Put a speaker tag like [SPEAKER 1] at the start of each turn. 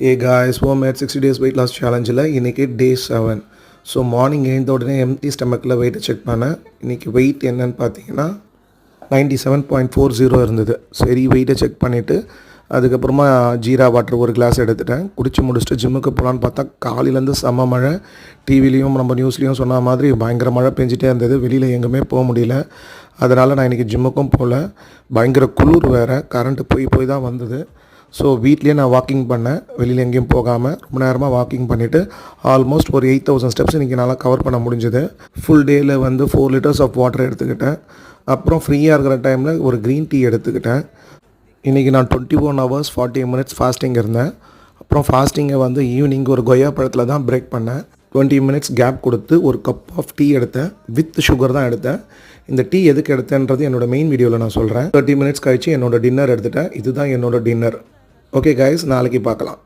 [SPEAKER 1] Hey guys, home at 60 days weight loss challenge இன்னைக்கு டே 7. So morning எழுந்த உடனே empty ஸ்டமக்கில் வெயிட்டை செக் பண்ணேன். இன்றைக்கி வெயிட் என்னன்னு பார்த்தீங்கன்னா 97.40 இருந்தது. சரி வெயிட்டை செக் பண்ணிவிட்டு அதுக்கப்புறமா ஜீரா வாட்டர் ஒரு கிளாஸ் எடுத்துட்டேன். குடிச்சு முடிச்சுட்டு ஜிம்முக்கு போகலான்னு பார்த்தா காலையிலேருந்து செம்ம மழை. டிவிலையும் நம்ம நியூஸ்லேயும் சொன்ன மாதிரி பயங்கர மழை பெஞ்சிட்டே இருந்தது. வெளியில் எங்கேயுமே போக முடியல. அதனால் நான் இன்றைக்கி ஜிம்முக்கும் போகல. பயங்கர குளிர் வேறு, கரண்ட்டு போய் தான் வந்தது. ஸோ வீட்லேயே நான் வாக்கிங் பண்ணேன், வெளியில் எங்கேயும் போகாமல் ரொம்ப நேரமாக வாக்கிங் பண்ணிவிட்டு ஆல்மோஸ்ட் ஒரு 8000 ஸ்டெப்ஸ் இன்றைக்கி நல்லா கவர் பண்ண முடிஞ்சுது. ஃபுல் டேயில் 4 லிட்டர்ஸ் ஆஃப் வாட்டர் எடுத்துக்கிட்டேன். அப்புறம் ஃப்ரீயாக இருக்கிற டைமில் ஒரு க்ரீன் டீ எடுத்துக்கிட்டேன். இன்றைக்கி நான் 21 hours 40 minutes ஃபாஸ்டிங் இருந்தேன். அப்புறம் ஃபாஸ்டிங்கை ஈவினிங் ஒரு கொய்யா பழத்தில் தான் பிரேக் பண்ணேன். 20 minutes கேப் கொடுத்து ஒரு கப் ஆஃப் டீ எடுத்தேன். வித் சுகர் தான் எடுத்தேன். இந்த டீ எதுக்கு எடுத்தேன்றது என்னோடய மெயின் வீடியோவில் நான் சொல்கிறேன். 30 minutes கழிச்சு என்னோடய டின்னர் எடுத்துட்டேன். இதுதான் என்னோடய டின்னர். ஓகே கைஸ், நாளைக்கு பார்க்கலாம்.